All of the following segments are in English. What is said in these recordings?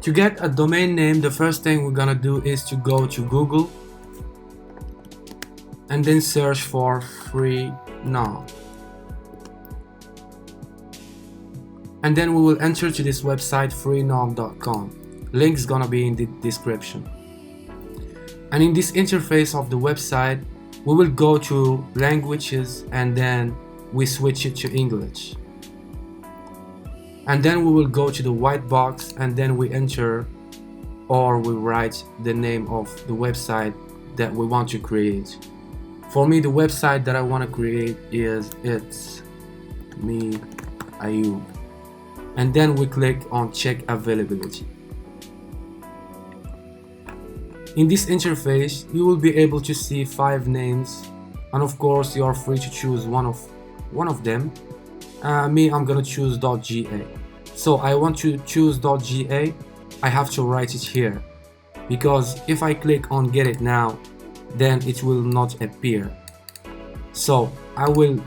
To get a domain name, the first thing we're gonna do is to go to Google and then search for free nom. And then we will enter to this website freenom.com. Link's gonna be in the description. And in this interface of the website, we will go to languages and then we switch it to English. And then we will go to the white box and then we enter or we write the name of the website that we want to create. For me, the website that I want to create is It's Me Ayub. And then we click on check availability. In this interface, you will be able to see 5 names, and of course you are free to choose one of them. Me, I'm gonna choose .ga. So I want to choose .ga. I have to write it here, because if I click on get it now, then it will not appear. So I will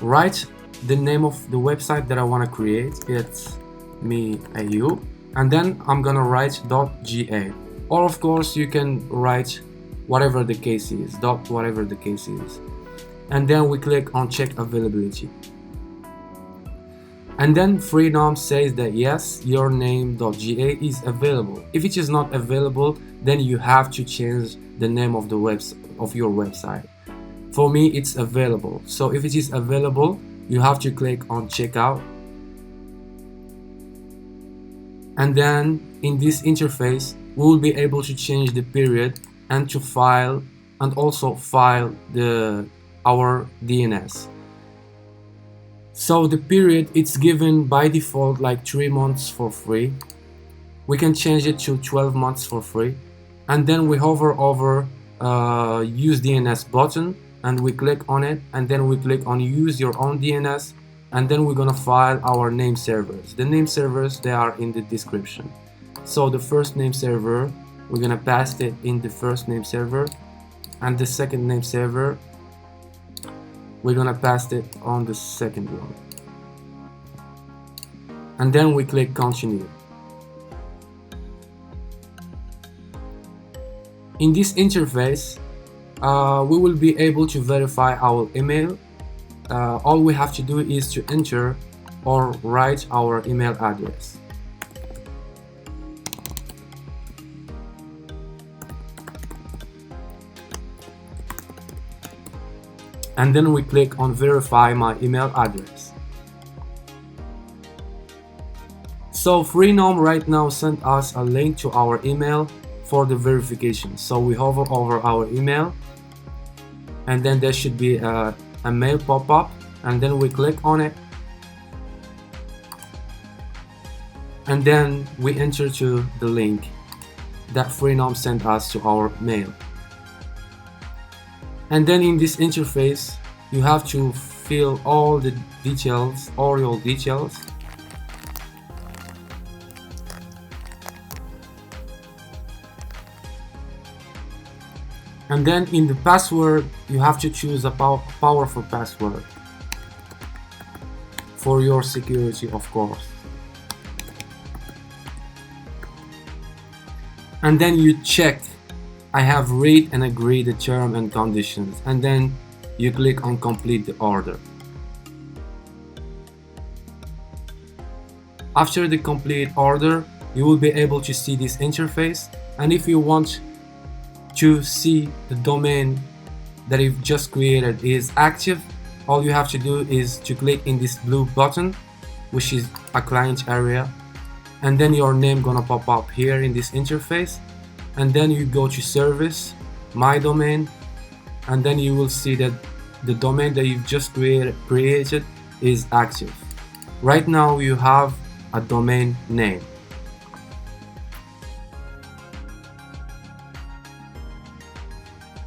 write the name of the website that I want to create. It's Me Ayub, and then I'm gonna write .ga. Or of course you can write whatever the case is, whatever the case is. And then we click on check availability. And then Freenom says that yes, your name.ga is available. If it is not available, then you have to change the name of your website. For me, it's available. So if it is available, you have to click on checkout. And then in this interface, we will be able to change the period and to file and also file our DNS. So the period, it's given by default like 3 months for free. We can change it to 12 months for free. And then we hover over use DNS button and we click on it, and then we click on use your own DNS, and then we're gonna file our name servers. The name servers, they are in the description. So the first name server, we're gonna paste it in the first name server, and the second name server, we're gonna paste it on the second one. And then we click continue. In this interface, we will be able to verify our email. All we have to do is to enter or write our email address. And then we click on verify my email address. So Freenom right now sent us a link to our email for the verification. So we hover over our email, and then there should be a mail pop up, and then we click on it, and then we enter to the link that Freenom sent us to our mail. And then in this interface, you have to fill all the details, all your details. And then in the password, you have to choose a powerful password for your security, of course. And then you check, I have read and agreed the terms and conditions, and then you click on complete the order. After the complete order, you will be able to see this interface, and if you want to see the domain that you've just created is active, all you have to do is to click in this blue button, which is a client area, and then your name gonna pop up here in this interface, and then you go to service, my domain, and then you will see that the domain that you've just created is active. Right now you have a domain name.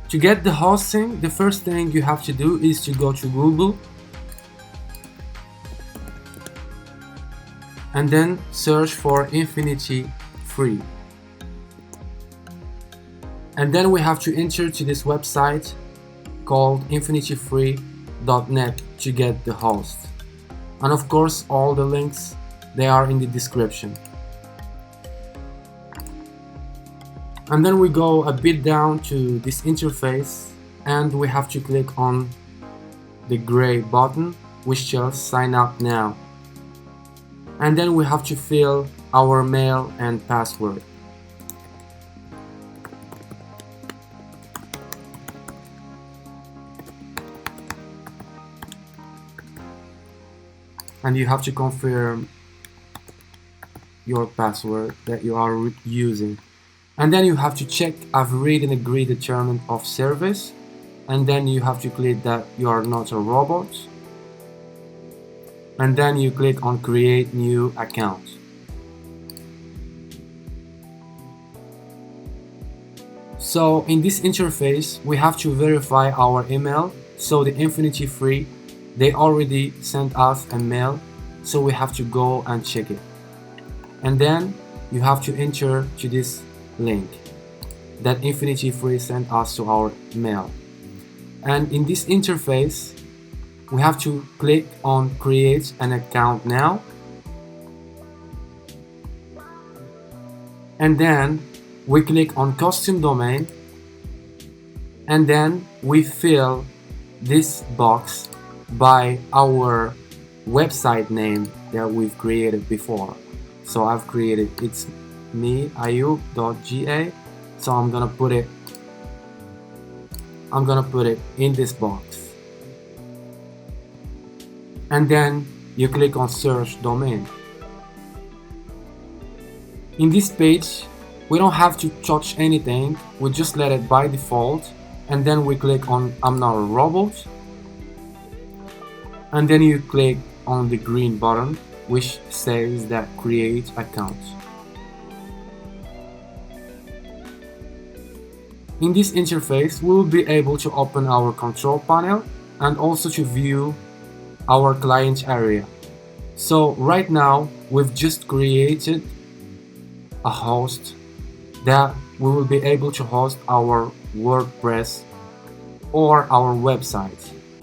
To get the hosting, the first thing you have to do is to go to Google and then search for InifinityFree. And then we have to enter to this website called InifinityFree.net to get the host. And of course, all the links, they are in the description. And then we go a bit down to this interface and we have to click on the gray button which says sign up now. And then we have to fill our mail and password. And you have to confirm your password that you are using. And then you have to check I've read and agreed the terms of service, and then you have to click that you are not a robot, and then you click on create new account. So in this interface we have to verify our email. So the InifinityFree, they already sent us a mail, so we have to go and check it. And then you have to enter to this link that InifinityFree sent us to our mail. And in this interface we have to click on create an account now, and then we click on custom domain, and then we fill this box by our website name that we've created before. So I've created, it's me ayub.ga, so I'm gonna put it in this box, and then you click on search domain. In this page we don't have to touch anything, we just let it by default, and then we click on I'm not a robot, and then you click on the green button which says that create account. In this interface we will be able to open our control panel and also to view our client area. So right now we've just created a host that we will be able to host our WordPress or our website.